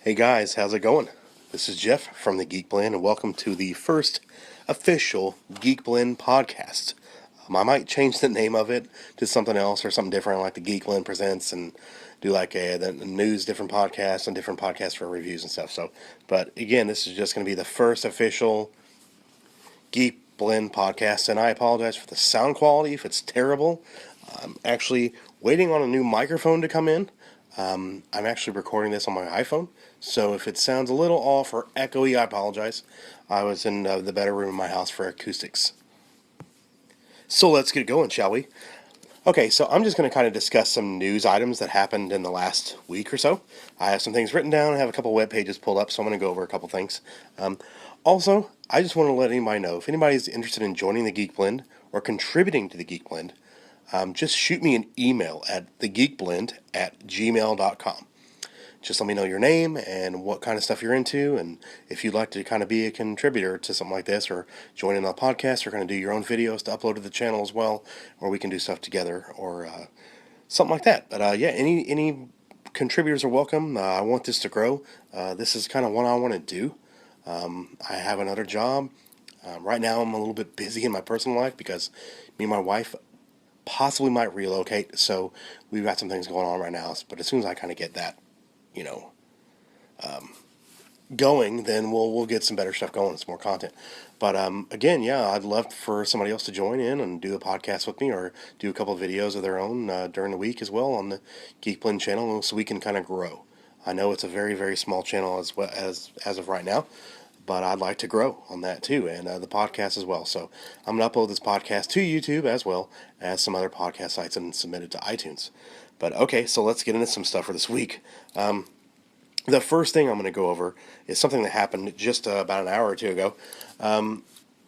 Hey guys, how's it going? This is Jeff from TheGeekBlend, and welcome to the first official GeekBlend podcast. I might change the name of it to something else or something different, like the GeekBlend Presents, and do like the news, different podcasts, and different podcasts for reviews and stuff. But again, this is just going to be the first official GeekBlend podcast, and I apologize for the sound quality if it's terrible. I'm actually waiting on a new microphone to come in. I'm actually recording this on my iPhone, so if it sounds a little off or echoey, I apologize. I was in the better room in my house for acoustics. So let's get going, shall we? Okay, so I'm just going to kind of discuss some news items that happened in the last week or so. I have some things written down. I have a couple web pages pulled up, so I'm going to go over a couple things. Also, I just want to let anybody know, if anybody's interested in joining the Geek Blend or contributing to the Geek Blend, just shoot me an email at thegeekblend@gmail.com. Just let me know your name and what kind of stuff you're into, and if you'd like to kind of be a contributor to something like this or join in on the podcast or kind of do your own videos to upload to the channel as well, or we can do stuff together or something like that. But yeah, any contributors are welcome. I want this to grow. This is kind of what I want to do. I have another job. Right now I'm a little bit busy in my personal life because me and my wife possibly might relocate, so we've got some things going on right now. But as soon as I kind of get that, you know, going, then we'll get some better stuff going, some more content. But again, yeah, I'd love for somebody else to join in and do a podcast with me, or do a couple of videos of their own during the week as well on the GeekBlend channel, so we can kind of grow. I know it's a very, very small channel as well as of right now, but I'd like to grow on that too, and the podcast as well. So I'm going to upload this podcast to YouTube as well as some other podcast sites and submit it to iTunes. But okay, so let's get into some stuff for this week. The first thing I'm going to go over is something that happened just about an hour or two ago.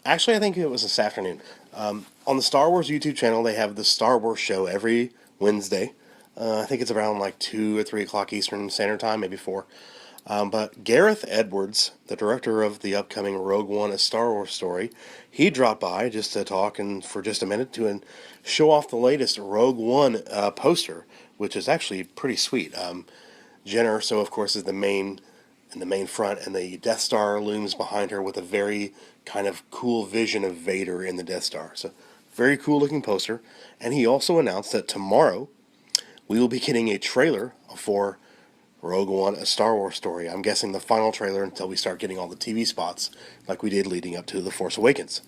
Actually, I think it was this afternoon. On the Star Wars YouTube channel, they have the Star Wars show every Wednesday. I think it's around like 2 or 3 o'clock Eastern Standard Time, maybe 4. But Gareth Edwards, the director of the upcoming Rogue One, A Star Wars Story, he dropped by just to talk and for just a minute to show off the latest Rogue One poster, which is actually pretty sweet. Jen Erso, of course, is the main front, and the Death Star looms behind her with a very kind of cool vision of Vader in the Death Star. So, very cool looking poster. And he also announced that tomorrow we will be getting a trailer for Rogue One, A Star Wars Story. I'm guessing the final trailer until we start getting all the TV spots like we did leading up to The Force Awakens.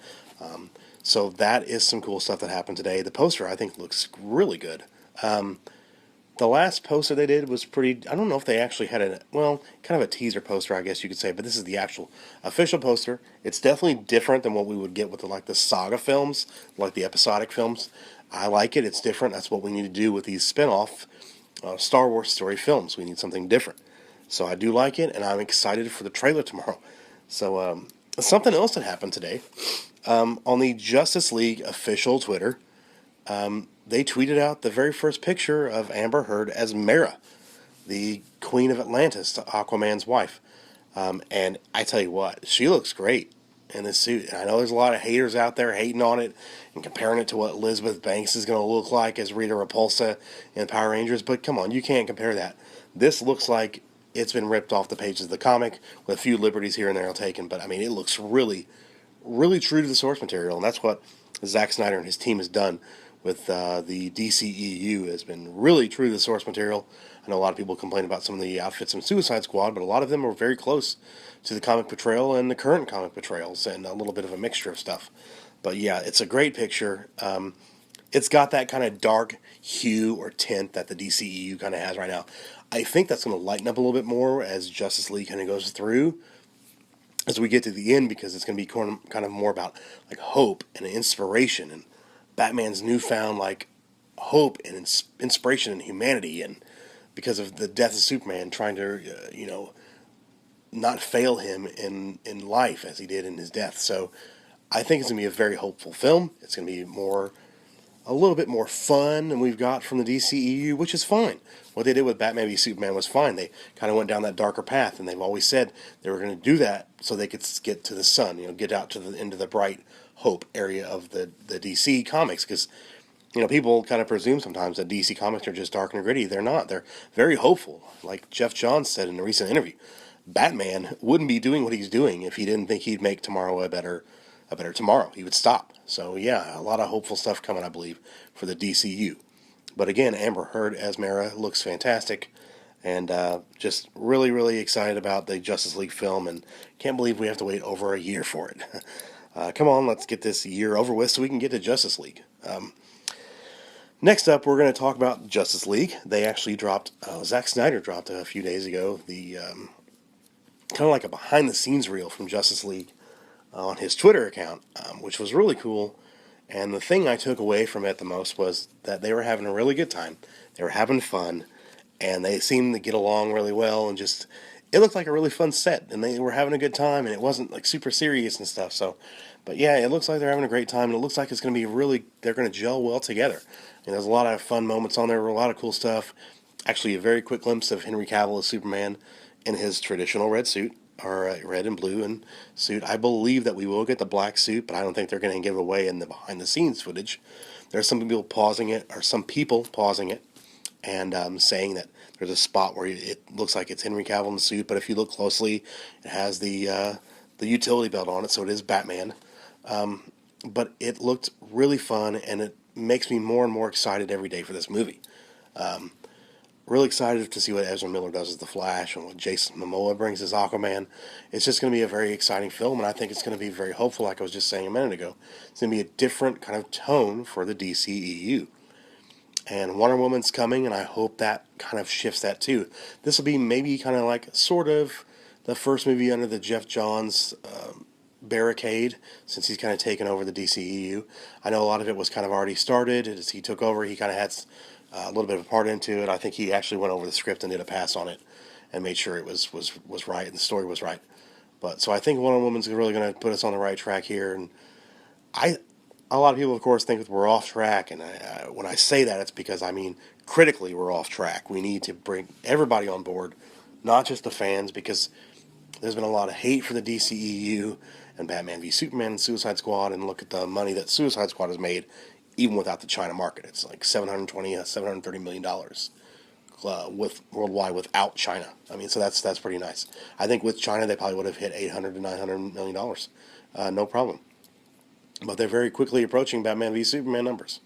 So that is some cool stuff that happened today. The poster, I think, looks really good. The last poster they did was pretty, I don't know if they actually had kind of a teaser poster, I guess you could say, but this is the actual official poster. It's definitely different than what we would get with the saga films, like the episodic films. I like it. It's different. That's what we need to do with these spin-off Star Wars story films. We need something different. So I do like it, and I'm excited for the trailer tomorrow. So something else that happened today, on the Justice League official Twitter, they tweeted out the very first picture of Amber Heard as Mera, the Queen of Atlantis, Aquaman's wife. And I tell you what, she looks great in this suit. And I know there's a lot of haters out there hating on it and comparing it to what Elizabeth Banks is going to look like as Rita Repulsa in Power Rangers, but come on, you can't compare that. This looks like it's been ripped off the pages of the comic with a few liberties here and there taken, but I mean, it looks really, really true to the source material, and that's what Zack Snyder and his team has done with the DCEU. Has been really true to the source material. I know a lot of people complain about some of the outfits in Suicide Squad, but a lot of them are very close to the comic portrayal and the current comic portrayals, and a little bit of a mixture of stuff. But yeah, it's a great picture. It's got that kind of dark hue or tint that the DCEU kind of has right now. I think that's going to lighten up a little bit more as Justice League kind of goes through, as we get to the end, because it's going to be kind of more about like hope and inspiration, and Batman's newfound like hope and inspiration in humanity, and because of the death of Superman, trying to not fail him in life as he did in his death. So I think it's going to be a very hopeful film. It's going to be a little bit more fun than we've got from the DCEU, which is fine. What they did with Batman v Superman was fine. They kind of went down that darker path, and they've always said they were going to do that so they could get to the sun, get out into the bright hope area of the DC comics, because People kind of presume sometimes that DC Comics are just dark and gritty. They're not. They're very hopeful. Like Jeff Johns said in a recent interview, Batman wouldn't be doing what he's doing if he didn't think he'd make tomorrow a better tomorrow. He would stop. So yeah, a lot of hopeful stuff coming, I believe, for the DCU. But again, Amber Heard as Mara looks fantastic, and just really, really excited about the Justice League film, and can't believe we have to wait over a year for it. Come on, let's get this year over with so we can get to Justice League. Next up, we're going to talk about Justice League. They actually dropped, Zack Snyder dropped a few days ago, the kind of like a behind-the-scenes reel from Justice League on his Twitter account, which was really cool. And the thing I took away from it the most was that they were having a really good time. They were having fun, and they seemed to get along really well, and just, it looked like a really fun set, and they were having a good time, and it wasn't like super serious and stuff. So, but yeah, it looks like they're having a great time, and it looks like it's going to be really, they're going to gel well together. And there's a lot of fun moments on there, a lot of cool stuff. Actually, a very quick glimpse of Henry Cavill as Superman in his traditional red suit, or red and blue and suit. I believe that we will get the black suit, but I don't think they're going to give it away in the behind-the-scenes footage. There's some people pausing it, and saying that there's a spot where it looks like it's Henry Cavill in the suit, but if you look closely, it has the utility belt on it, so it is Batman. But it looked really fun, and it makes me more and more excited every day for this movie. Really excited to see what Ezra Miller does as the Flash and what Jason Momoa brings as Aquaman. It's just going to be a very exciting film, and I think it's going to be very hopeful, like I was just saying a minute ago. It's going to be a different kind of tone for the DCEU. And Wonder Woman's coming, and I hope that kind of shifts that too. This will be maybe kind of like sort of the first movie under the Jeff Johns barricade, since he's kind of taken over the DCEU. I know a lot of it was kind of already started. As he took over, he kind of had a little bit of a part into it. I think he actually went over the script and did a pass on it and made sure it was right and the story was right. But so I think Wonder Woman's really going to put us on the right track here. And a lot of people, of course, think that we're off track. And when I say that, it's because I mean critically we're off track. We need to bring everybody on board, not just the fans, because there's been a lot of hate for the DCEU and Batman v Superman and Suicide Squad, and look at the money that Suicide Squad has made, even without the China market. It's like $730 million with worldwide without China. I mean, so that's pretty nice. I think with China they probably would have hit $800 to $900 million, no problem. But they're very quickly approaching Batman v Superman numbers.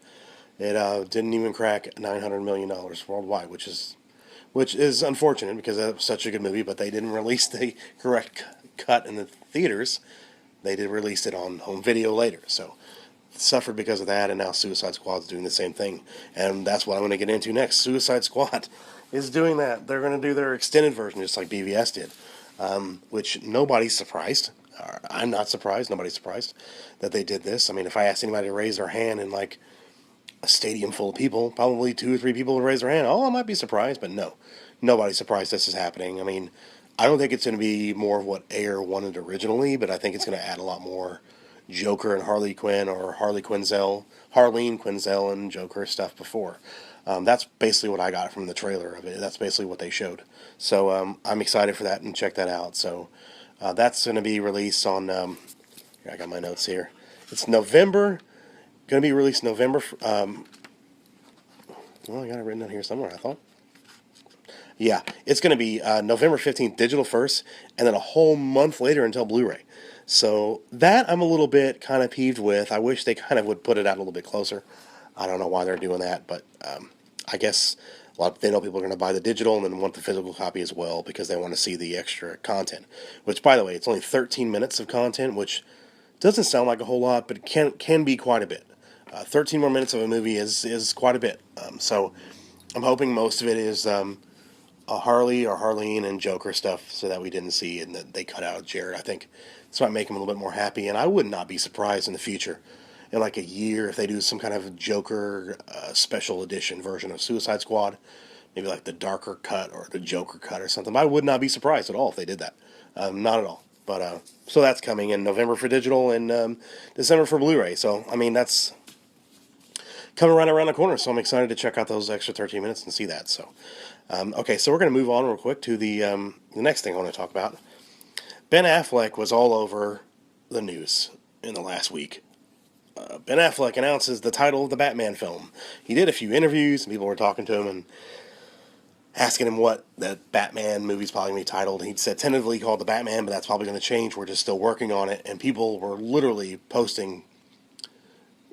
It didn't even crack $900 million worldwide, which is unfortunate because that was such a good movie. But they didn't release the correct cut in the theaters. They did release it on home video later, so suffered because of that. And now Suicide Squad's doing the same thing, and that's what I'm going to get into next. Suicide Squad is doing that. They're going to do their extended version just like BVS did, which nobody's surprised. I'm not surprised. Nobody's surprised that they did this. I mean, if I asked anybody to raise their hand in like a stadium full of people, probably 2 or 3 people would raise their hand. Oh, I might be surprised, but no, nobody's surprised this is happening. I mean, I don't think it's going to be more of what Ayer wanted originally, but I think it's going to add a lot more Joker and Harley Quinn, or Harleen Quinzel and Joker stuff before. That's basically what I got from the trailer of it. That's basically what they showed. So I'm excited for that, and check that out. So that's going to be released on, I got my notes here. It's November, going to be released November, well, I got it written down here somewhere, I thought. Yeah, it's going to be November 15th, digital first, and then a whole month later until Blu-ray. So that I'm a little bit kind of peeved with. I wish they kind of would put it out a little bit closer. I don't know why they're doing that, but I guess they know people are going to buy the digital and then want the physical copy as well because they want to see the extra content. Which, by the way, it's only 13 minutes of content, which doesn't sound like a whole lot, but it can be quite a bit. 13 more minutes of a movie is quite a bit. So I'm hoping most of it is a Harley or Harleen and Joker stuff, so that we didn't see, and that they cut out Jared. I think this might make him a little bit more happy, and I would not be surprised in the future, in like a year, if they do some kind of Joker special edition version of Suicide Squad, maybe like the darker cut or the Joker cut or something. I would not be surprised at all if they did that. Not at all. But so that's coming in November for digital and December for Blu-ray. So I mean that's coming right around the corner. So I'm excited to check out those extra 13 minutes and see that. So. Okay, so we're going to move on real quick to the next thing I want to talk about. Ben Affleck was all over the news in the last week. Ben Affleck announces the title of the Batman film. He did a few interviews, and people were talking to him and asking him what the Batman movie's probably going to be titled. He said tentatively called The Batman, but that's probably going to change. We're just still working on it. And people were literally posting,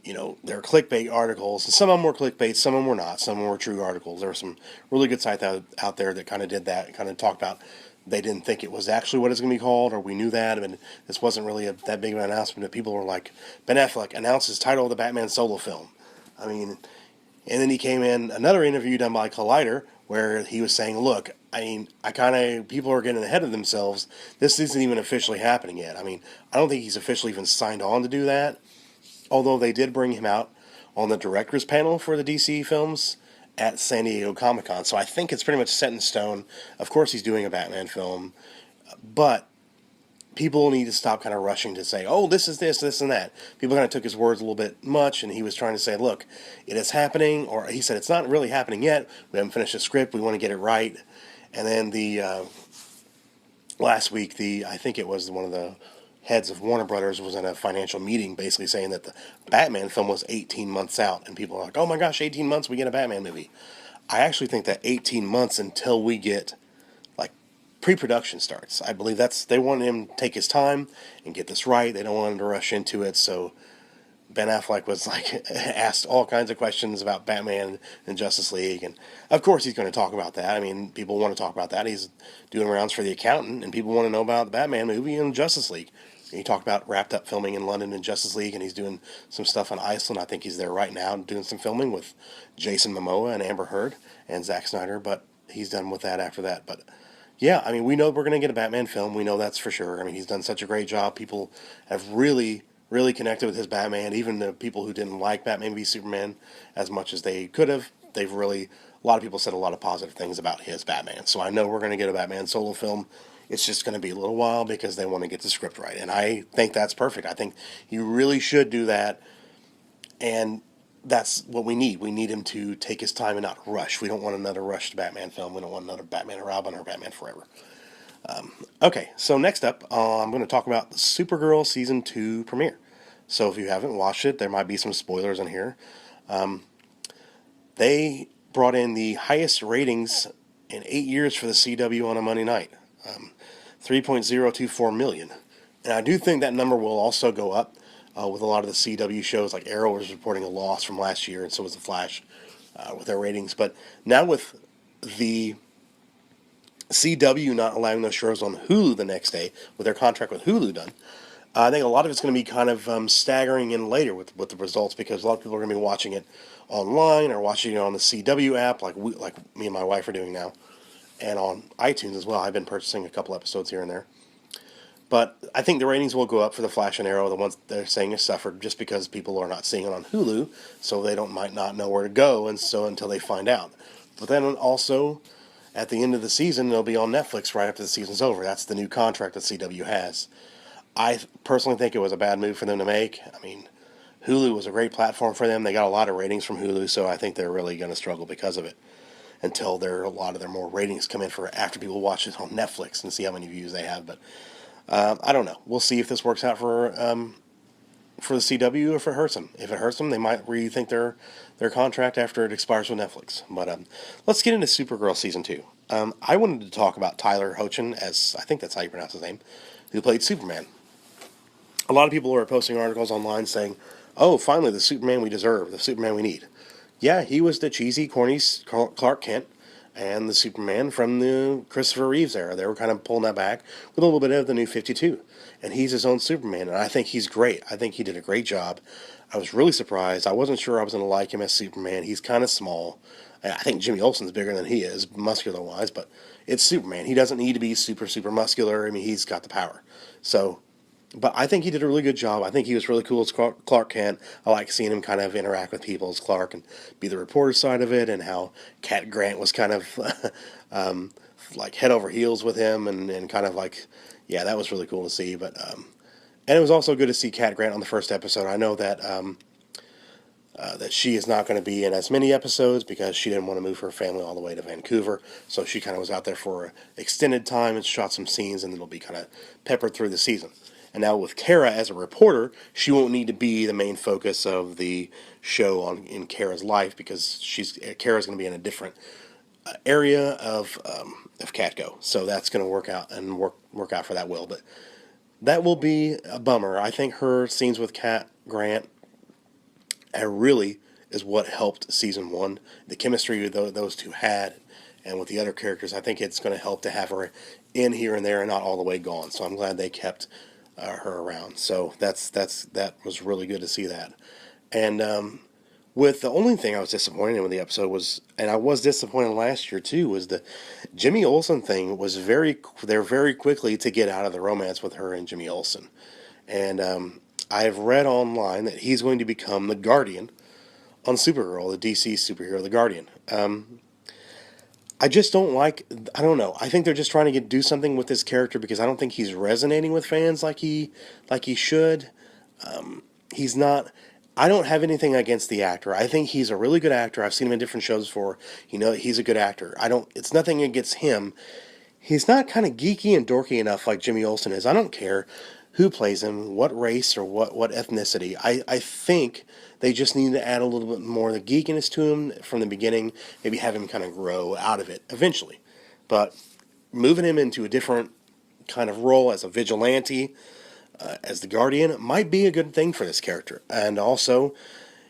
their clickbait articles. And some of them were clickbait, some of them were not. Some of them were true articles. There were some really good sites out there that kind of did that, kind of talked about they didn't think it was actually what it's going to be called, or we knew that. I mean, this wasn't really that big of an announcement. But people were like, Ben Affleck announces title of the Batman solo film. I mean, and then he came in another interview done by Collider where he was saying, look, people are getting ahead of themselves. This isn't even officially happening yet. I mean, I don't think he's officially even signed on to do that. Although they did bring him out on the director's panel for the DC films at San Diego Comic-Con. So I think it's pretty much set in stone. Of course he's doing a Batman film. But people need to stop kind of rushing to say, oh, this is this, and that. People kind of took his words a little bit much, and he was trying to say, look, it is happening, or he said, it's not really happening yet. We haven't finished the script. We want to get it right. And then last week, I think it was one of the heads of Warner Brothers was in a financial meeting basically saying that the Batman film was 18 months out, and people are like, oh my gosh, 18 months, we get a Batman movie. I actually think that 18 months until we get pre-production starts. I believe they want him to take his time and get this right. They don't want him to rush into it. So Ben Affleck was asked all kinds of questions about Batman and Justice League, and of course he's going to talk about that. I mean, people want to talk about that. He's doing rounds for The Accountant, and people want to know about the Batman movie and Justice League. And he talked about wrapped up filming in London and Justice League, and he's doing some stuff in Iceland. I think he's there right now doing some filming with Jason Momoa and Amber Heard and Zack Snyder, but he's done with that after that. But yeah, I mean, we know we're going to get a Batman film. We know that's for sure. I mean, he's done such a great job. People have really, really connected with his Batman. Even the people who didn't like Batman v Superman as much as they could have, a lot of people said a lot of positive things about his Batman. So I know we're going to get a Batman solo film. It's just going to be a little while because they want to get the script right. And I think that's perfect. I think you really should do that. And that's what we need. We need him to take his time and not rush. We don't want another rushed Batman film. We don't want another Batman and Robin or Batman Forever. Okay, so next up, I'm going to talk about the Supergirl Season 2 premiere. So if you haven't watched it, there might be some spoilers in here. They brought in the highest ratings in 8 years for the CW on a Monday night. 3.024 million. And I do think that number will also go up with a lot of the CW shows. Like Arrow was reporting a loss from last year, and so was The Flash with their ratings. But now with the CW not allowing those shows on Hulu the next day, with their contract with Hulu done, I think a lot of it's going to be kind of staggering in later with the results, because a lot of people are going to be watching it online or watching it on the CW app, like me and my wife are doing now, and on iTunes as well. I've been purchasing a couple episodes here and there. But I think the ratings will go up for The Flash and Arrow, the ones they're saying have suffered, just because people are not seeing it on Hulu, so they might not know where to go, and so until they find out. But then also, at the end of the season, they'll be on Netflix right after the season's over. That's the new contract that CW has. I personally think it was a bad move for them to make. I mean, Hulu was a great platform for them. They got a lot of ratings from Hulu, so I think they're really going to struggle because of it until a lot of their more ratings come in for after people watch it on Netflix and see how many views they have. But I don't know. We'll see if this works out for the CW, or if it hurts them. If it hurts them, they might rethink their contract after it expires with Netflix. But let's get into Supergirl Season 2. I wanted to talk about Tyler Hoechlin, as I think that's how you pronounce his name, who played Superman. A lot of people are posting articles online saying, oh, finally, the Superman we deserve, the Superman we need. Yeah, he was the cheesy, corny Clark Kent and the Superman from the Christopher Reeves era. They were kind of pulling that back with a little bit of the New 52. And he's his own Superman, and I think he's great. I think he did a great job. I was really surprised. I wasn't sure I was going to like him as Superman. He's kind of small. I think Jimmy Olsen's bigger than he is, muscular-wise, but it's Superman. He doesn't need to be super, super muscular. I mean, he's got the power. But I think he did a really good job. I think he was really cool as Clark Kent. I like seeing him kind of interact with people as Clark and be the reporter side of it, and how Cat Grant was kind of like head over heels with him, and kind of like, yeah, that was really cool to see. But and it was also good to see Cat Grant on the first episode. I know that that she is not going to be in as many episodes because she didn't want to move her family all the way to Vancouver. So she kind of was out there for an extended time and shot some scenes, and it'll be kind of peppered through the season. And now with Kara as a reporter, she won't need to be the main focus of the show in Kara's life, because Kara's going to be in a different area of Catco. So that's going to work out and work out for that will. But that will be a bummer. I think her scenes with Cat Grant really is what helped season one. The chemistry those two had, and with the other characters, I think it's going to help to have her in here and there and not all the way gone. So I'm glad they kept her around. So that was really good to see that. And with the only thing I was disappointed in with the episode was, and I was disappointed last year too, was the Jimmy Olsen thing. They're very quickly to get out of the romance with her and Jimmy Olsen. And I've read online that he's going to become the Guardian on Supergirl, the DC superhero, the Guardian. I just don't like. I don't know. I think they're just trying to do something with this character, because I don't think he's resonating with fans like he should. He's not. I don't have anything against the actor. I think he's a really good actor. I've seen him in different shows before. He's a good actor. I don't. It's nothing against him. He's not kind of geeky and dorky enough like Jimmy Olsen is. I don't care who plays him, what race or what ethnicity. I think they just need to add a little bit more of the geekiness to him from the beginning. Maybe have him kind of grow out of it eventually. But moving him into a different kind of role as a vigilante, as the Guardian, might be a good thing for this character. And also,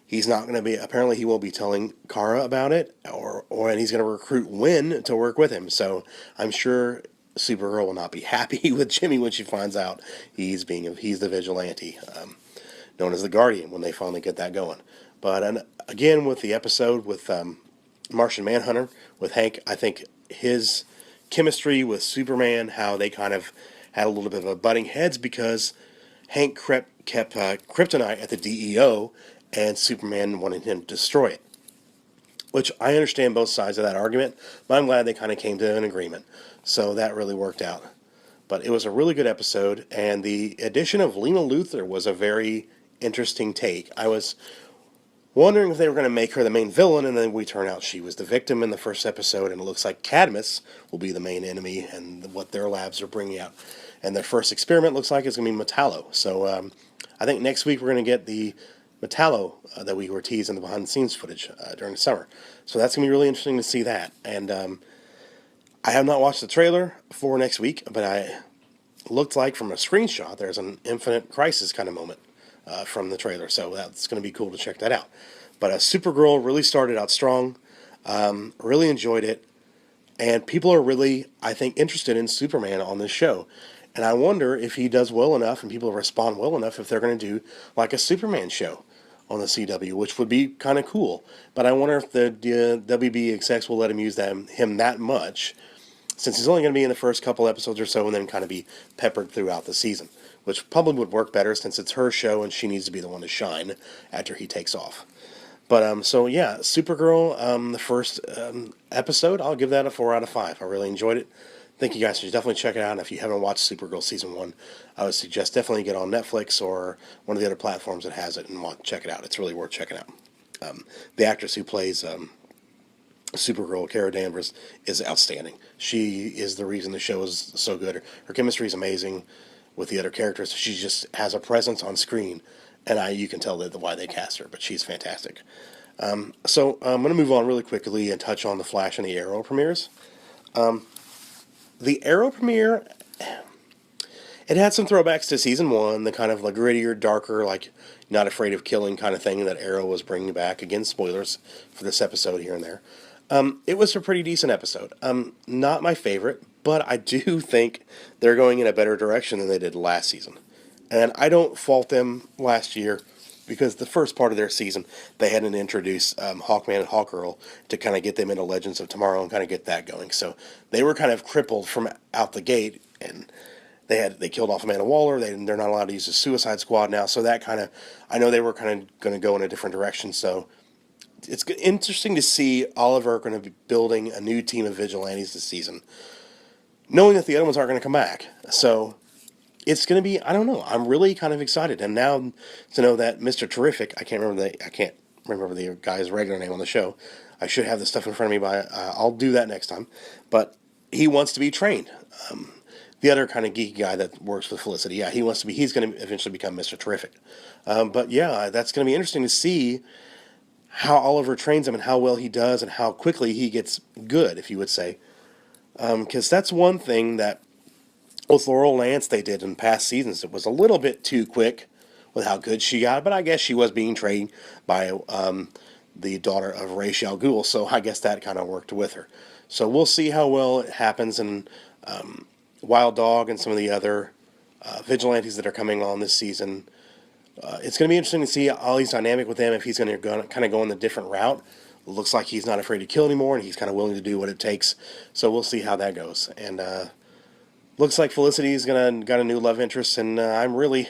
he's not going to be. Apparently, he will be telling Kara about it, and he's going to recruit Wynn to work with him. So I'm sure Supergirl will not be happy with Jimmy when she finds out he's the vigilante, known as the Guardian, when they finally get that going. But again, with the episode with Martian Manhunter with Hank, I think his chemistry with Superman, how they kind of had a little bit of a butting heads, because Hank kept kryptonite at the DEO, and Superman wanted him to destroy it. Which I understand both sides of that argument, but I'm glad they kind of came to an agreement. So that really worked out. But it was a really good episode, and the addition of Lena Luthor was a very interesting take. I was wondering if they were going to make her the main villain, and then we turn out she was the victim in the first episode, and it looks like Cadmus will be the main enemy and what their labs are bringing out. And their first experiment looks like it's going to be Metallo. So I think next week we're going to get the Metallo that we were teased in the behind-the-scenes footage during the summer. So that's going to be really interesting to see that. And I have not watched the trailer for next week, but I looked like from a screenshot there's an Infinite Crisis kind of moment from the trailer. So that's going to be cool to check that out. But Supergirl really started out strong. Really enjoyed it. And people are really, I think, interested in Superman on this show. And I wonder if he does well enough and people respond well enough, if they're going to do like a Superman show on the CW, which would be kind of cool. But I wonder if the WB execs will let him use him that much, since he's only going to be in the first couple episodes or so, and then kind of be peppered throughout the season, which probably would work better since it's her show and she needs to be the one to shine after he takes off. But so yeah, Supergirl, the first episode, I'll give that a 4 out of 5. I really enjoyed it. I think you guys should definitely check it out. And if you haven't watched Supergirl Season 1, I would suggest definitely get on Netflix or one of the other platforms that has it and check it out. It's really worth checking out. The actress who plays Supergirl, Kara Danvers, is outstanding. She is the reason the show is so good. Her chemistry is amazing with the other characters. She just has a presence on screen, and you can tell why they cast her, but she's fantastic. So I'm going to move on really quickly and touch on the Flash and the Arrow premieres. The Arrow premiere, it had some throwbacks to Season 1, the kind of like grittier, darker, like not afraid of killing kind of thing that Arrow was bringing back. Again, spoilers for this episode here and there. It was a pretty decent episode. Not my favorite, but I do think they're going in a better direction than they did last season. And I don't fault them last year, because the first part of their season, they had to introduce Hawkman and Hawkgirl to kind of get them into Legends of Tomorrow and kind of get that going. So they were kind of crippled from out the gate, and they killed off Amanda Waller. They're not allowed to use the Suicide Squad now. So that kind of, I know they were kind of going to go in a different direction. So it's interesting to see Oliver going to be building a new team of vigilantes this season, knowing that the other ones aren't going to come back. So it's going to be, I don't know, I'm really kind of excited. And now to know that Mr. Terrific, I can't remember the guy's regular name on the show. I should have this stuff in front of me, but I'll do that next time. But he wants to be trained. the other kind of geeky guy that works with Felicity. Yeah, he's going to eventually become Mr. Terrific. But yeah, that's going to be interesting to see how Oliver trains him and how well he does and how quickly he gets good, if you would say. Because that's one thing that with Laurel Lance they did in past seasons. It was a little bit too quick with how good she got, but I guess she was being trained by the daughter of Ra's al Ghul, so I guess that kind of worked with her. So we'll see how well it happens in Wild Dog and some of the other vigilantes that are coming on this season. It's going to be interesting to see Ollie's dynamic with them, if he's going to kind of go in the different route. Looks like he's not afraid to kill anymore, and he's kind of willing to do what it takes. So we'll see how that goes. And looks like Felicity's got a new love interest, and I'm really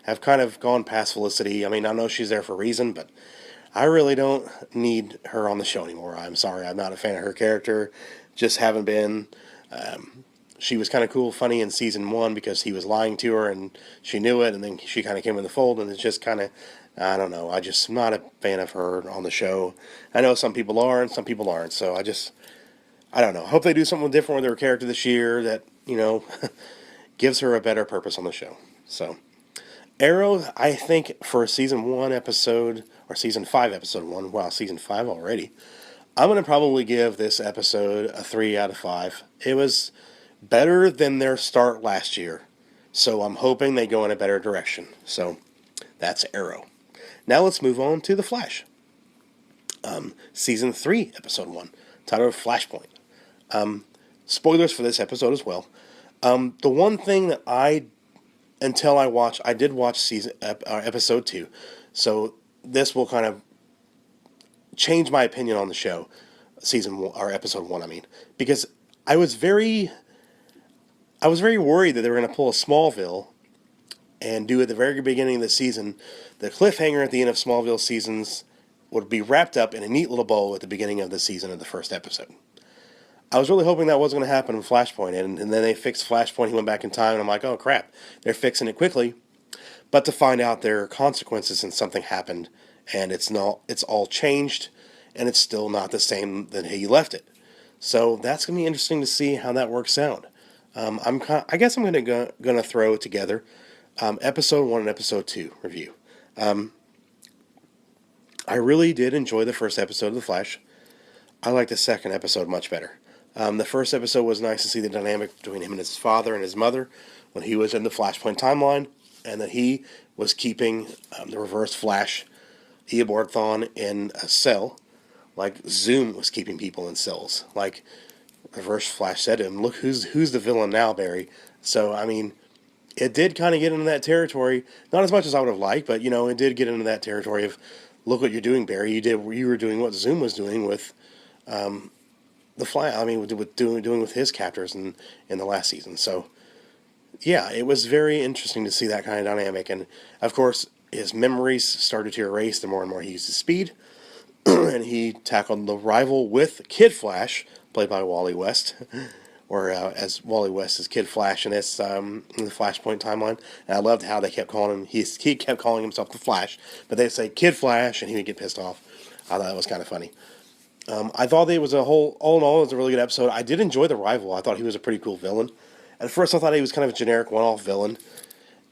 have kind of gone past Felicity. I mean, I know she's there for a reason, but I really don't need her on the show anymore. I'm sorry, I'm not a fan of her character. Just haven't been. She was kind of cool, funny in season 1 because he was lying to her and she knew it, and then she kind of came in the fold, and it's just kind of, I don't know. I just am not a fan of her on the show. I know some people are and some people aren't, so I don't know. I hope they do something different with her character this year that, gives her a better purpose on the show. So, Arrow, I think for season 1 episode, or season 5 episode 1, wow, season 5 already, I'm going to probably give this episode a 3 out of 5. It was better than their start last year. So I'm hoping they go in a better direction. So that's Arrow. Now let's move on to The Flash. Season 3, episode 1, titled Flashpoint. Spoilers for this episode as well. The one thing that I did watch episode 2. So this will kind of change my opinion on the show. Season 1, or episode 1, I mean. Because I was very worried that they were going to pull a Smallville and do at the very beginning of the season, the cliffhanger at the end of Smallville seasons would be wrapped up in a neat little bow at the beginning of the season of the first episode. I was really hoping that wasn't going to happen in Flashpoint, and then they fixed Flashpoint, he went back in time, and I'm like, oh crap, they're fixing it quickly. But to find out there are consequences and something happened, and it's all changed, and it's still not the same that he left it. So that's going to be interesting to see how that works out. I guess I'm going to throw together episode 1 and episode 2 review. I really did enjoy the first episode of The Flash. I like the second episode much better. The first episode was nice to see the dynamic between him and his father and his mother when he was in the Flashpoint timeline, and that he was keeping the Reverse Flash, Eobard in a cell, like Zoom was keeping people in cells. Like Reverse Flash said to him, look, who's the villain now, Barry? So, I mean, it did kind of get into that territory, not as much as I would have liked, but, it did get into that territory of, look what you're doing, Barry. You were doing what Zoom was doing with the Flash. I mean, doing with his captors in the last season. So, yeah, it was very interesting to see that kind of dynamic. And, of course, his memories started to erase the more and more he used his speed. And he tackled the rival with Kid Flash, played by Wally West, or as Wally West is Kid Flash in this in the Flashpoint timeline. And I loved how they kept calling him. He kept calling himself the Flash, but they'd say Kid Flash, and he would get pissed off. I thought that was kind of funny. I thought it was all in all, it was a really good episode. I did enjoy the rival. I thought he was a pretty cool villain. At first, I thought he was kind of a generic one-off villain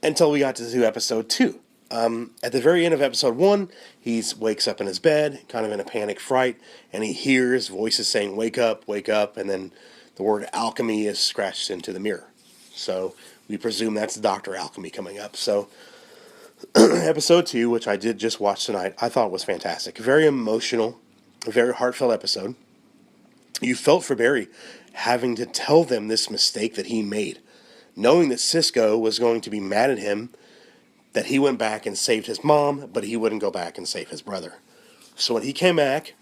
until we got to episode 2. At the very end of episode 1, he wakes up in his bed, kind of in a panic fright, and he hears voices saying, wake up, and then the word alchemy is scratched into the mirror. So we presume that's Dr. Alchemy coming up. So episode 2, which I did just watch tonight, I thought was fantastic. Very emotional, a very heartfelt episode. You felt for Barry having to tell them this mistake that he made, knowing that Cisco was going to be mad at him that he went back and saved his mom, but he wouldn't go back and save his brother. So when he came back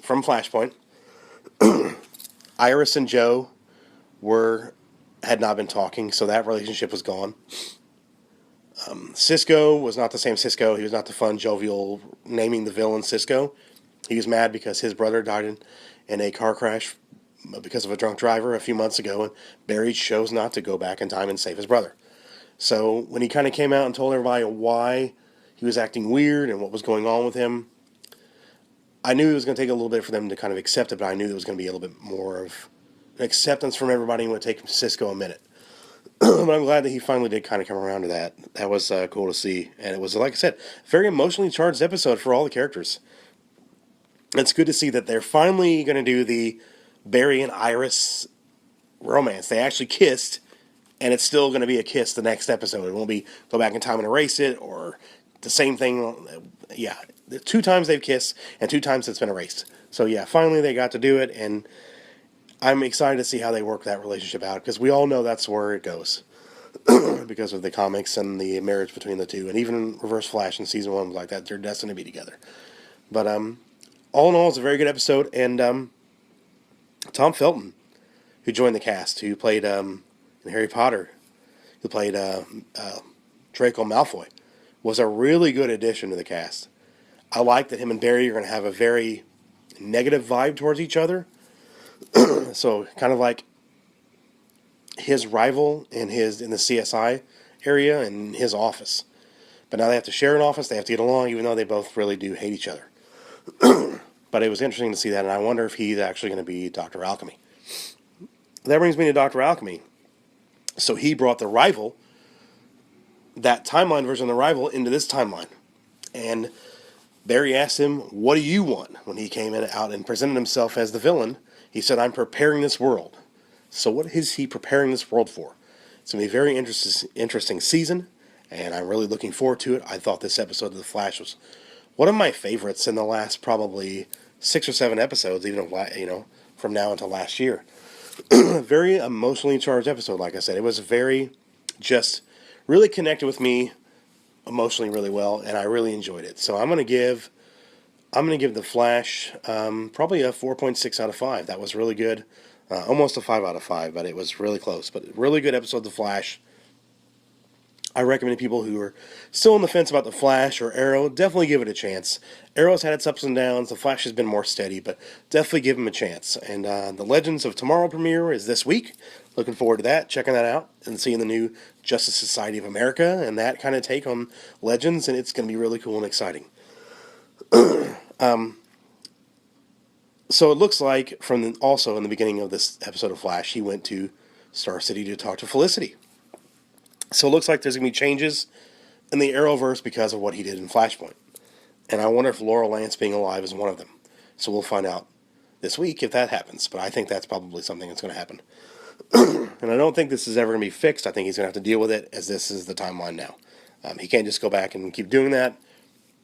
from Flashpoint, Iris and Joe had not been talking, so that relationship was gone. Cisco was not the same Cisco. He was not the fun, jovial, naming the villain Cisco. He was mad because his brother died in a car crash because of a drunk driver a few months ago, and Barry chose not to go back in time and save his brother. So when he kind of came out and told everybody why he was acting weird and what was going on with him, I knew it was going to take a little bit for them to kind of accept it, but I knew there was going to be a little bit more of an acceptance from everybody, and it would take Cisco a minute. but I'm glad that he finally did kind of come around to that. That was cool to see, and it was, like I said, a very emotionally charged episode for all the characters. It's good to see that they're finally going to do the Barry and Iris romance. They actually kissed, and it's still going to be a kiss the next episode. It won't be go back in time and erase it, or the same thing. Yeah, 2 times they've kissed, and 2 times it's been erased. So yeah, finally they got to do it, and I'm excited to see how they work that relationship out, because we all know that's where it goes. Because of the comics and the marriage between the two, and even Reverse Flash in season 1 was like that. They're destined to be together. But all in all, it's a very good episode, and Tom Felton, who joined the cast, who played in Harry Potter, who played Draco Malfoy, was a really good addition to the cast. I like that him and Barry are going to have a very negative vibe towards each other. So kind of like his rival in the CSI area and his office. But now they have to share an office. They have to get along, even though they both really do hate each other. But it was interesting to see that, and I wonder if he's actually going to be Dr. Alchemy. That brings me to Dr. Alchemy. So he brought the rival, that timeline version of the rival, into this timeline. And Barry asked him, "What do you want?" When he came out and presented himself as the villain, he said, "I'm preparing this world." So what is he preparing this world for? It's going to be a very interesting season, and I'm really looking forward to it. I thought this episode of The Flash was one of my favorites in the last probably 6 or 7 episodes, even from now until last year. Very emotionally charged episode, like I said. It was very, just really connected with me emotionally really well, and I really enjoyed it. So I'm gonna give The Flash probably a 4.6 out of 5. That was really good, almost a 5 out of 5, but it was really close. But really good episode of The Flash. I recommend people who are still on the fence about The Flash or Arrow, definitely give it a chance. Arrow's had its ups and downs. The Flash has been more steady, but definitely give him a chance. And the Legends of Tomorrow premiere is this week. Looking forward to that, checking that out, and seeing the new Justice Society of America and that kind of take on Legends, and it's going to be really cool and exciting. So it looks like, also in the beginning of this episode of Flash, he went to Star City to talk to Felicity. So it looks like there's going to be changes in the Arrowverse because of what he did in Flashpoint. And I wonder if Laurel Lance being alive is one of them. So we'll find out this week if that happens. But I think that's probably something that's going to happen. And I don't think this is ever going to be fixed. I think he's going to have to deal with it, as this is the timeline now. He can't just go back and keep doing that.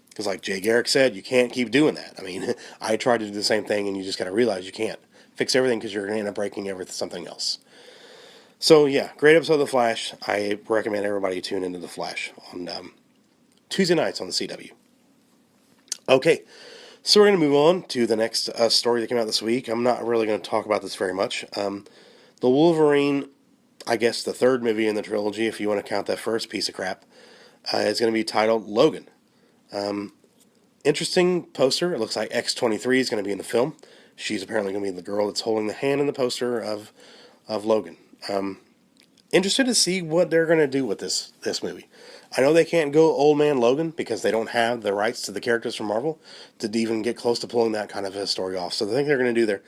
Because like Jay Garrick said, you can't keep doing that. I mean, I tried to do the same thing, and you just got to realize you can't fix everything, because you're going to end up breaking something else. So yeah, great episode of The Flash. I recommend everybody tune into The Flash on Tuesday nights on the CW. Okay, so we're going to move on to the next story that came out this week. I'm not really going to talk about this very much. The Wolverine, I guess the third movie in the trilogy, if you want to count that first piece of crap, is going to be titled Logan. Interesting poster. It looks like X-23 is going to be in the film. She's apparently going to be the girl that's holding the hand in the poster of Logan. Interested to see what they're going to do with this movie. I know they can't go Old Man Logan because they don't have the rights to the characters from Marvel to even get close to pulling that kind of a story off. So I think they're going to do their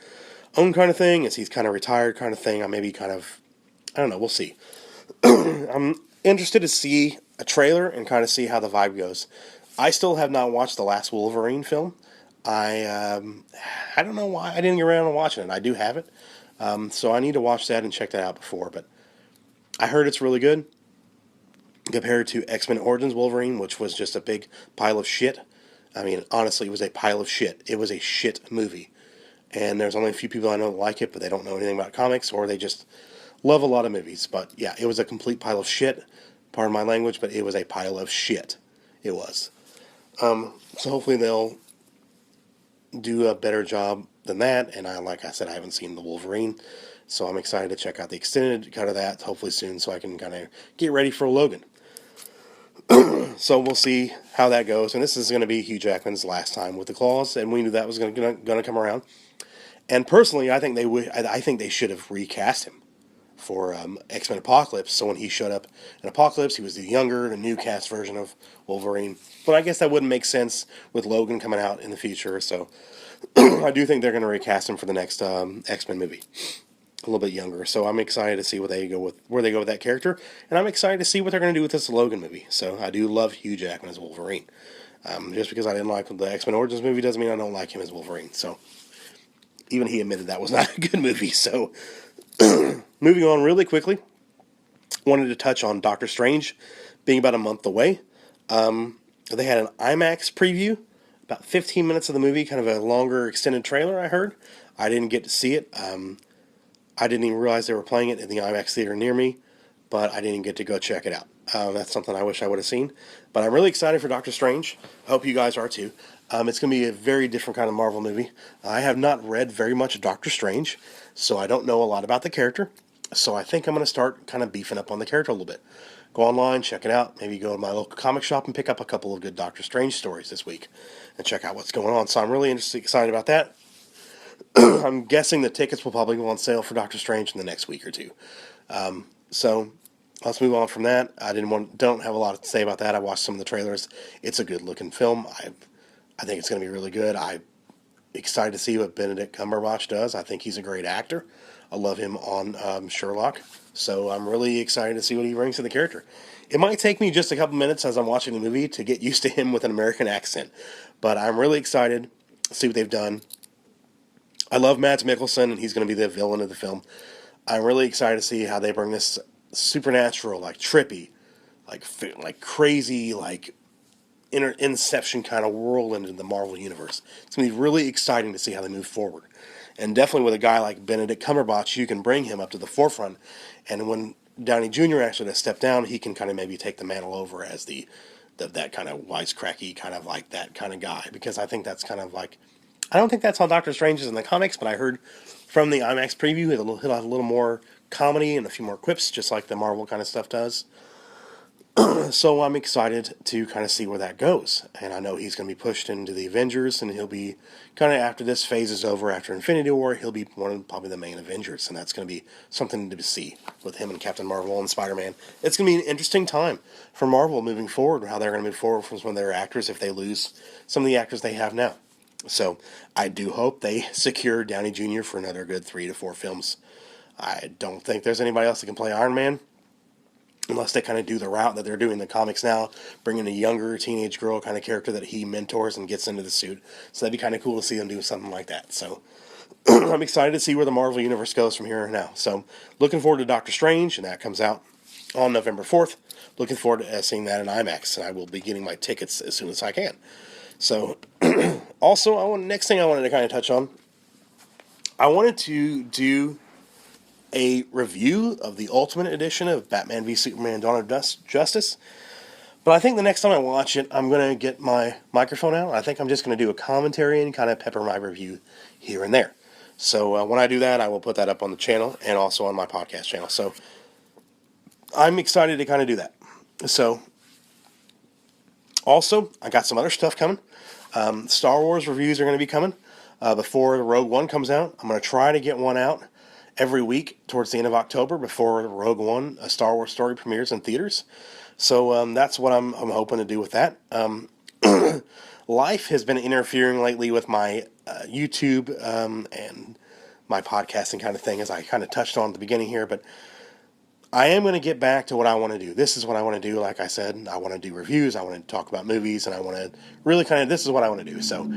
own kind of thing, as he's kind of retired kind of thing. I don't know, we'll see. I'm interested to see a trailer and kind of see how the vibe goes. I still have not watched the last Wolverine film. I don't know why I didn't get around to watching it. I do have it. So I need to watch that and check that out before. But I heard it's really good compared to X-Men Origins Wolverine, which was just a big pile of shit. I mean, honestly, it was a pile of shit. It was a shit movie. And there's only a few people I know that like it, but they don't know anything about comics, or they just love a lot of movies. But yeah, it was a complete pile of shit. Pardon my language, but it was a pile of shit. It was. So hopefully they'll do a better job than that. And like I said, I haven't seen the Wolverine, so I'm excited to check out the extended cut of that hopefully soon, so I can kind of get ready for Logan. So we'll see how that goes. And this is going to be Hugh Jackman's last time with the Claws, and we knew that was going to come around. And personally, I think they should have recast him for X-Men Apocalypse. So when he showed up in Apocalypse, he was the younger, the new cast version of Wolverine. But I guess that wouldn't make sense with Logan coming out in the future. So I do think they're going to recast him for the next X-Men movie. a little bit younger. So I'm excited to see where they go with that character, and I'm excited to see what they're going to do with this Logan movie. So I do love Hugh Jackman as Wolverine. Just because I didn't like the X-Men Origins movie doesn't mean I don't like him as Wolverine. So even he admitted that was not a good movie. So moving on really quickly, wanted to touch on Doctor Strange being about a month away. They had an IMAX preview, about 15 minutes of the movie, kind of a longer extended trailer, I heard. I didn't get to see it. I didn't even realize they were playing it in the IMAX theater near me, but I didn't get to go check it out. That's something I wish I would have seen. But I'm really excited for Doctor Strange. I hope you guys are too. It's going to be a very different kind of Marvel movie. I have not read very much of Doctor Strange, so I don't know a lot about the character. So I think I'm going to start kind of beefing up on the character a little bit. Go online, check it out. Maybe go to my local comic shop and pick up a couple of good Doctor Strange stories this week and check out what's going on. So I'm really excited about that. I'm guessing the tickets will probably go on sale for Doctor Strange in the next week or two. So let's move on from that. Don't have a lot to say about that. I watched some of the trailers. It's a good looking film. I think it's going to be really good. I'm excited to see what Benedict Cumberbatch does. I think he's a great actor. I love him on Sherlock. So I'm really excited to see what he brings to the character. It might take me just a couple minutes as I'm watching the movie to get used to him with an American accent. But I'm really excited to see what they've done. I love Mads Mikkelsen, and he's going to be the villain of the film. I'm really excited to see how they bring this supernatural, like trippy, like crazy, like Inception kind of world into the Marvel universe. It's going to be really exciting to see how they move forward. And definitely with a guy like Benedict Cumberbatch, you can bring him up to the forefront. And when Downey Jr. actually does step down, he can kind of maybe take the mantle over as that kind of wisecracky, kind of like that kind of guy. Because I think that's kind of like, I don't think that's how Doctor Strange is in the comics, but I heard from the IMAX preview he'll have a little more comedy and a few more quips, just like the Marvel kind of stuff does. So I'm excited to kind of see where that goes. And I know he's going to be pushed into the Avengers, and he'll be kind of, after this phase is over, after Infinity War, he'll be one of probably the main Avengers, and that's going to be something to see with him and Captain Marvel and Spider-Man. It's going to be an interesting time for Marvel moving forward, how they're going to move forward from some of their actors if they lose some of the actors they have now. So I do hope they secure Downey Jr. for another good 3 to 4 films. I don't think there's anybody else that can play Iron Man, unless they kind of do the route that they're doing in the comics now, bringing a younger teenage girl kind of character that he mentors and gets into the suit. So that'd be kind of cool to see them do something like that. So I'm excited to see where the Marvel Universe goes from here on now. So looking forward to Doctor Strange, and that comes out on November 4th. Looking forward to seeing that in IMAX, and I will be getting my tickets as soon as I can. So also, next thing I wanted to kind of touch on, I wanted to do a review of the Ultimate Edition of Batman v Superman: Dawn of Justice. But I think the next time I watch it, I'm going to get my microphone out. I think I'm just going to do a commentary and kind of pepper my review here and there. So when I do that, I will put that up on the channel and also on my podcast channel. So I'm excited to kind of do that. So also, I got some other stuff coming. Star Wars reviews are going to be coming before the Rogue One comes out. I'm going to try to get one out every week towards the end of October before Rogue One, a Star Wars story, premieres in theaters. So that's what I'm hoping to do with that. Life has been interfering lately with my YouTube and my podcasting kind of thing, as I kind of touched on at the beginning here, but I am going to get back to what I want to do. This is what I want to do. Like I said, I want to do reviews. I want to talk about movies, and I want to really this is what I want to do. So,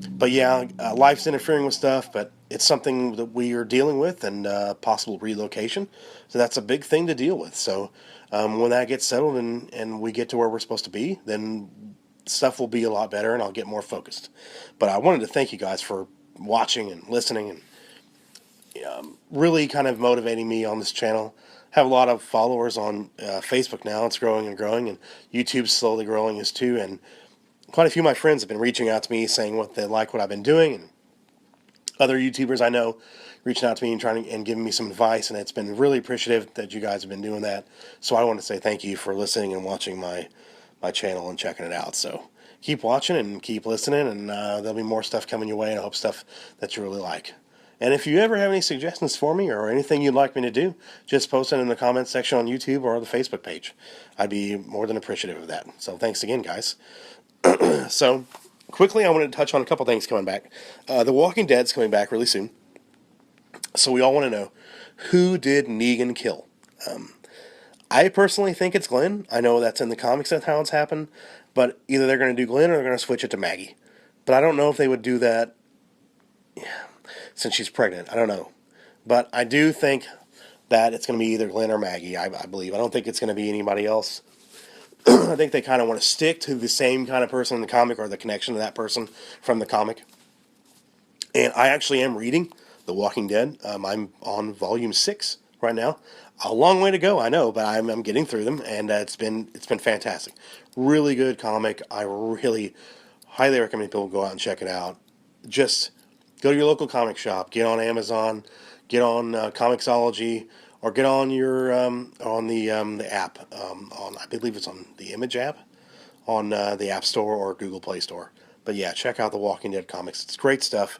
but yeah, life's interfering with stuff, but it's something that we are dealing with, and possible relocation. So that's a big thing to deal with. So when that gets settled and we get to where we're supposed to be, then stuff will be a lot better, and I'll get more focused. But I wanted to thank you guys for watching and listening, and really kind of motivating me on this channel. Have a lot of followers on Facebook now. It's growing and growing, and YouTube's slowly growing as too. And quite a few of my friends have been reaching out to me saying what they like, what I've been doing, and other YouTubers I know reaching out to me and giving me some advice. And it's been really appreciative that you guys have been doing that. So I want to say thank you for listening and watching my channel and checking it out. So keep watching and keep listening, and there'll be more stuff coming your way, and I hope stuff that you really like. And if you ever have any suggestions for me or anything you'd like me to do, just post it in the comments section on YouTube or the Facebook page. I'd be more than appreciative of that. So thanks again, guys. So quickly, I wanted to touch on a couple things coming back. The Walking Dead's coming back really soon. So we all want to know, who did Negan kill? I personally think it's Glenn. I know that's in the comics, that's how it's happened. But either they're going to do Glenn or they're going to switch it to Maggie. But I don't know if they would do that since she's pregnant. I don't know. But I do think that it's going to be either Glenn or Maggie, I believe. I don't think it's going to be anybody else. I think they kind of want to stick to the same kind of person in the comic, or the connection to that person from the comic. And I actually am reading The Walking Dead. I'm on volume 6 right now. A long way to go, I know, but I'm getting through them, and it's been fantastic. Really good comic. I really highly recommend people go out and check it out. Just go to your local comic shop, get on Amazon, get on Comixology, or get on your on the app. On, I believe it's on the Image app, on the App Store or Google Play Store. But yeah, check out The Walking Dead comics. It's great stuff.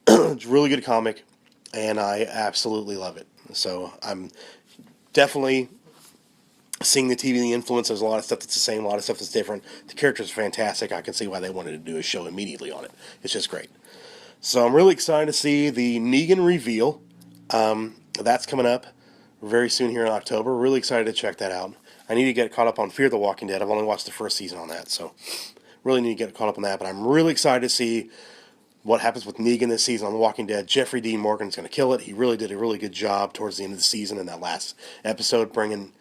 It's a really good comic, and I absolutely love it. So I'm definitely seeing the TV influence. There's a lot of stuff that's the same, a lot of stuff that's different. The characters are fantastic. I can see why they wanted to do a show immediately on it. It's just great. So I'm really excited to see the Negan reveal. That's coming up very soon here in October. Really excited to check that out. I need to get caught up on Fear the Walking Dead. I've only watched the first season on that, so really need to get caught up on that. But I'm really excited to see what happens with Negan this season on The Walking Dead. Jeffrey Dean Morgan's going to kill it. He really did a really good job towards the end of the season in that last episode, bringing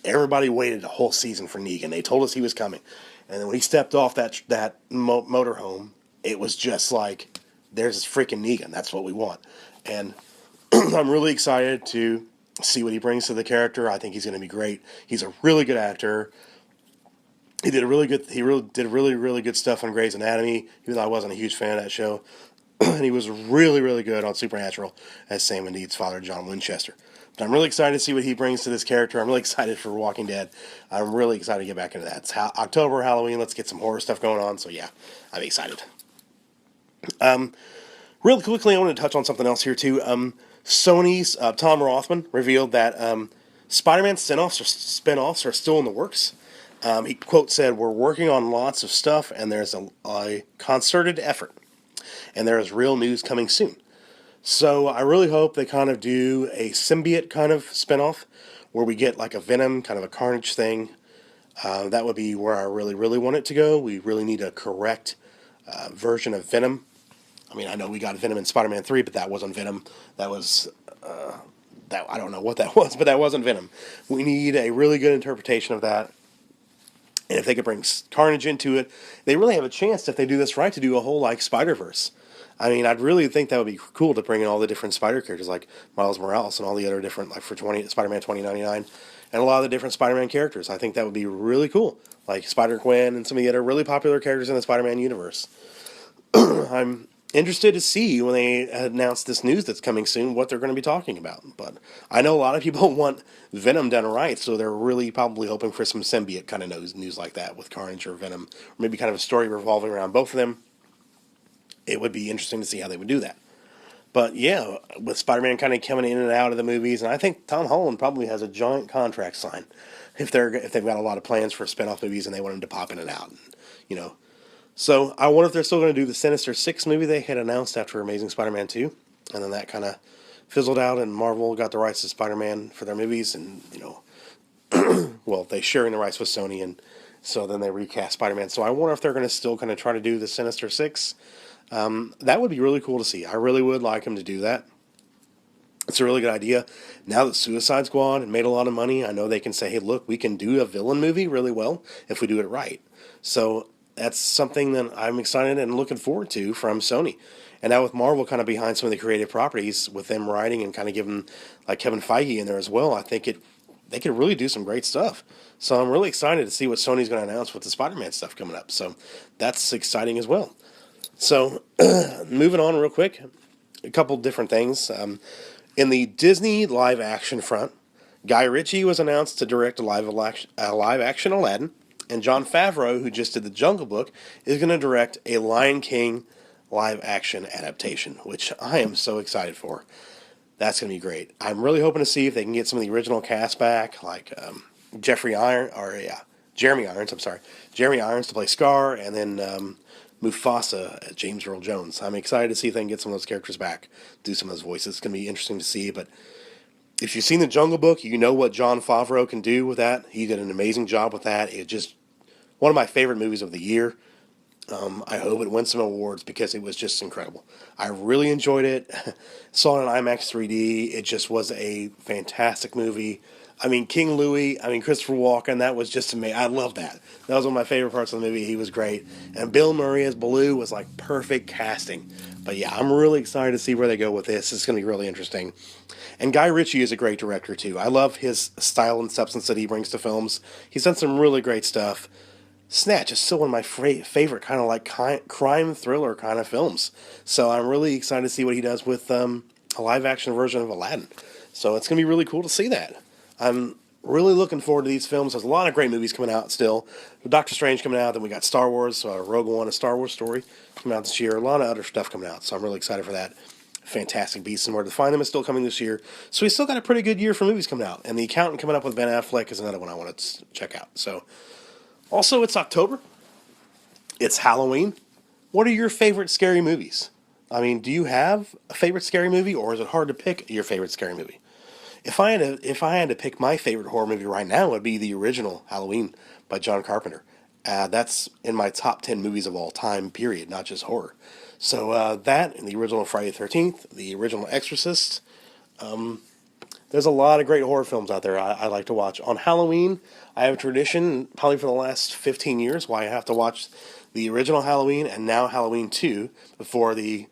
everybody waited a whole season for Negan. They told us he was coming. And then when he stepped off that motorhome, it was just like, there's this freaking Negan. That's what we want. And I'm really excited to see what he brings to the character. I think he's going to be great. He's a really good actor. He did really good stuff on Grey's Anatomy, even though I wasn't a huge fan of that show. And he was really, really good on Supernatural as Sam and Deed's father, John Winchester. But I'm really excited to see what he brings to this character. I'm really excited for Walking Dead. I'm really excited to get back into that. It's October, Halloween. Let's get some horror stuff going on. So yeah, I'm excited. Real quickly, I want to touch on something else here too. Sony's Tom Rothman revealed that Spider-Man spin-offs are still in the works. He, quote, said, "We're working on lots of stuff, and there's a concerted effort, and there is real news coming soon." So I really hope they kind of do a symbiote kind of spinoff, where we get like a Venom, kind of a Carnage thing. That would be where I really, really want it to go. We really need a correct version of Venom. I mean, I know we got Venom in Spider-Man 3, but that wasn't Venom. That was, I don't know what that was, but that wasn't Venom. We need a really good interpretation of that. And if they could bring Carnage into it, they really have a chance, if they do this right, to do a whole, like, Spider-Verse. I mean, I'd really think that would be cool to bring in all the different Spider characters, like Miles Morales and all the other different, like for Spider-Man 2099, and a lot of the different Spider-Man characters. I think that would be really cool, like Spider-Gwen and some of the other really popular characters in the Spider-Man universe. I'm interested to see when they announce this news that's coming soon what they're going to be talking about. But I know a lot of people want Venom done right, so they're really probably hoping for some symbiote kind of news like that with Carnage or Venom, or maybe kind of a story revolving around both of them. It would be interesting to see how they would do that. But yeah, with Spider-Man kind of coming in and out of the movies, and I think Tom Holland probably has a giant contract signed if they've got a lot of plans for spin-off movies and they want him to pop in and out, you know. So I wonder if they're still going to do the Sinister Six movie they had announced after Amazing Spider-Man 2, and then that kind of fizzled out, and Marvel got the rights to Spider-Man for their movies, and well, they sharing the rights with Sony, and so then they recast Spider-Man. So I wonder if they're going to still kind of try to do the Sinister Six. That would be really cool to see. I really would like them to do that. It's a really good idea. Now that Suicide Squad made a lot of money, I know they can say, hey, look, we can do a villain movie really well if we do it right. So that's something that I'm excited and looking forward to from Sony. And now with Marvel kind of behind some of the creative properties, with them writing and kind of giving like Kevin Feige in there as well, I think they could really do some great stuff. So I'm really excited to see what Sony's going to announce with the Spider-Man stuff coming up. So that's exciting as well. So moving on real quick, a couple different things. In the Disney live-action front, Guy Ritchie was announced to direct a live-action Aladdin, and Jon Favreau, who just did The Jungle Book, is going to direct a Lion King live-action adaptation, which I am so excited for. That's going to be great. I'm really hoping to see if they can get some of the original cast back, like Jeremy Irons to play Scar, and then Mufasa, James Earl Jones. I'm excited to see if they can get some of those characters back, do some of those voices. It's going to be interesting to see. But if you've seen The Jungle Book, you know what Jon Favreau can do with that. He did an amazing job with that. It just one of my favorite movies of the year. I hope it wins some awards because it was just incredible. I really enjoyed it. Saw it in IMAX 3D. It just was a fantastic movie. I mean, King Louis, Christopher Walken, that was just amazing. I love that. That was one of my favorite parts of the movie. He was great. And Bill Murray as Baloo was like perfect casting. But yeah, I'm really excited to see where they go with this. It's going to be really interesting. And Guy Ritchie is a great director, too. I love his style and substance that he brings to films. He's done some really great stuff. Snatch is still one of my favorite kind of like crime thriller kind of films. So I'm really excited to see what he does with a live action version of Aladdin. So it's going to be really cool to see that. I'm really looking forward to these films. There's a lot of great movies coming out still. Doctor Strange coming out. Then we got Star Wars, Rogue One, a Star Wars story coming out this year. A lot of other stuff coming out. So I'm really excited for that. Fantastic Beasts and Where to Find Them is still coming this year. So we still got a pretty good year for movies coming out. And The Accountant coming up with Ben Affleck is another one I want to check out. So also, it's October. It's Halloween. What are your favorite scary movies? Do you have a favorite scary movie, or is it hard to pick your favorite scary movie? If I had to pick my favorite horror movie right now, it would be the original Halloween by John Carpenter. That's in my top 10 movies of all time, period, not just horror. So that and the original Friday the 13th, the original Exorcist. There's a lot of great horror films out there I like to watch. On Halloween, I have a tradition, probably for the last 15 years, why I have to watch the original Halloween and now Halloween 2 before the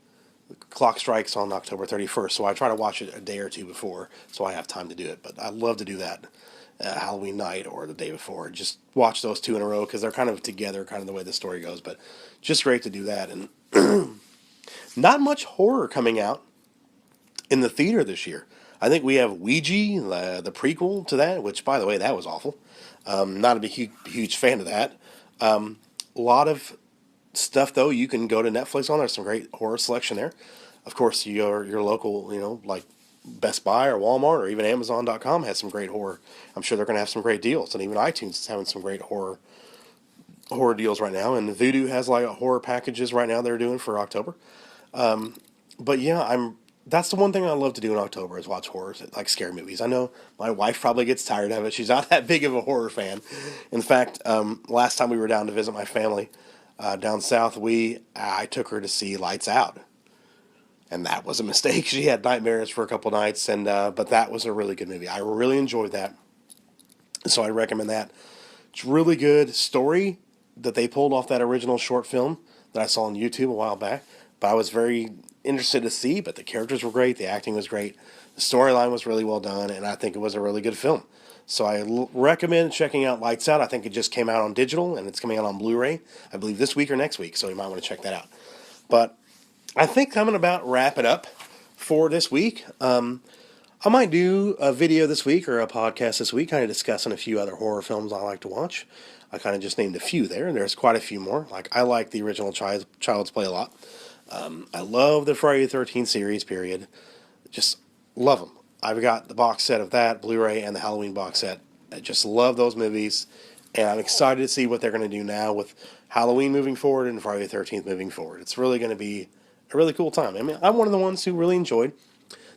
clock strikes on October 31st. So I try to watch it a day or two before so I have time to do it. But I love to do that Halloween night or the day before. Just watch those two in a row because they're kind of together, kind of the way the story goes. But just great to do that. And not much horror coming out in the theater this year. I think we have Ouija, the prequel to that, which, by the way, that was awful. Not a huge fan of that. A lot of stuff, though, you can go to Netflix on. There's some great horror selection there. Of course, your local, like Best Buy or Walmart or even Amazon.com has some great horror. I'm sure they're going to have some great deals. And even iTunes is having some great horror deals right now. And Vudu has like horror packages right now they're doing for October. But yeah, that's the one thing I love to do in October is watch horror, like scary movies. I know my wife probably gets tired of it. She's not that big of a horror fan. In fact, last time we were down to visit my family down south, I took her to see Lights Out, and that was a mistake. She had nightmares for a couple nights, but that was a really good movie. I really enjoyed that, so I recommend that. It's really good story that they pulled off that original short film that I saw on YouTube a while back. But I was very interested to see, but the characters were great, the acting was great, the storyline was really well done, and I think it was a really good film. So I recommend checking out Lights Out. I think it just came out on digital, and it's coming out on Blu-ray, I believe this week or next week, so you might want to check that out. But I think I'm going to about wrap it up for this week. I might do a video this week or a podcast this week kind of discussing a few other horror films I like to watch. I kind of just named a few there, and there's quite a few more. Like, I like the original Child's Play a lot. I love the Friday the 13th series, period. Just love them. I've got the box set of that, Blu-ray, and the Halloween box set. I just love those movies, and I'm excited to see what they're going to do now with Halloween moving forward and Friday the 13th moving forward. It's really going to be a really cool time. I'm one of the ones who really enjoyed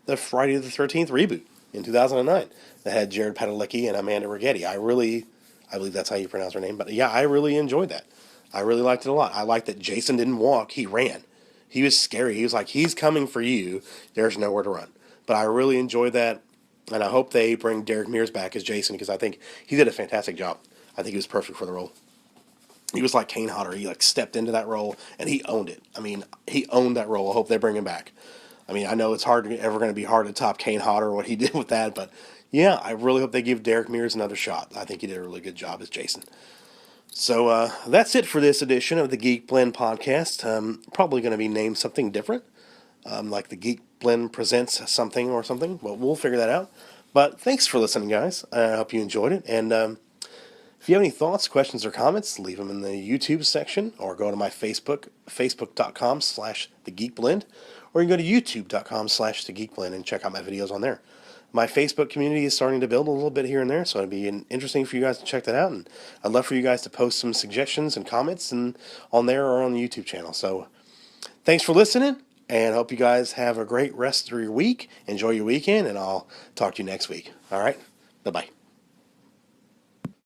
the Friday the 13th reboot in 2009 that had Jared Padalecki and Amanda Rigetti. I believe that's how you pronounce her name, but yeah, I really enjoyed that. I really liked it a lot. I liked that Jason didn't walk, he ran. He was scary. He was like, he's coming for you. There's nowhere to run. But I really enjoyed that, and I hope they bring Derek Mears back as Jason because I think he did a fantastic job. I think he was perfect for the role. He was like Kane Hodder. He stepped into that role, and he owned it. He owned that role. I hope they bring him back. I know it's ever going to be hard to top Kane Hodder, what he did with that, but yeah, I really hope they give Derek Mears another shot. I think he did a really good job as Jason. So that's it for this edition of the Geek Blend podcast. Probably going to be named something different, like the Geek Blend presents something or something. Well, we'll figure that out. But thanks for listening, guys. I hope you enjoyed it. And if you have any thoughts, questions, or comments, leave them in the YouTube section or go to my Facebook, facebook.com/TheGeekBlend, or you can go to youtube.com/TheGeekBlend and check out my videos on there. my Facebook community is starting to build a little bit here and there, so it'd be interesting for you guys to check that out. And I'd love for you guys to post some suggestions and comments and on there or on the YouTube channel. So thanks for listening, and hope you guys have a great rest of your week. Enjoy your weekend, and I'll talk to you next week. All right? Bye-bye.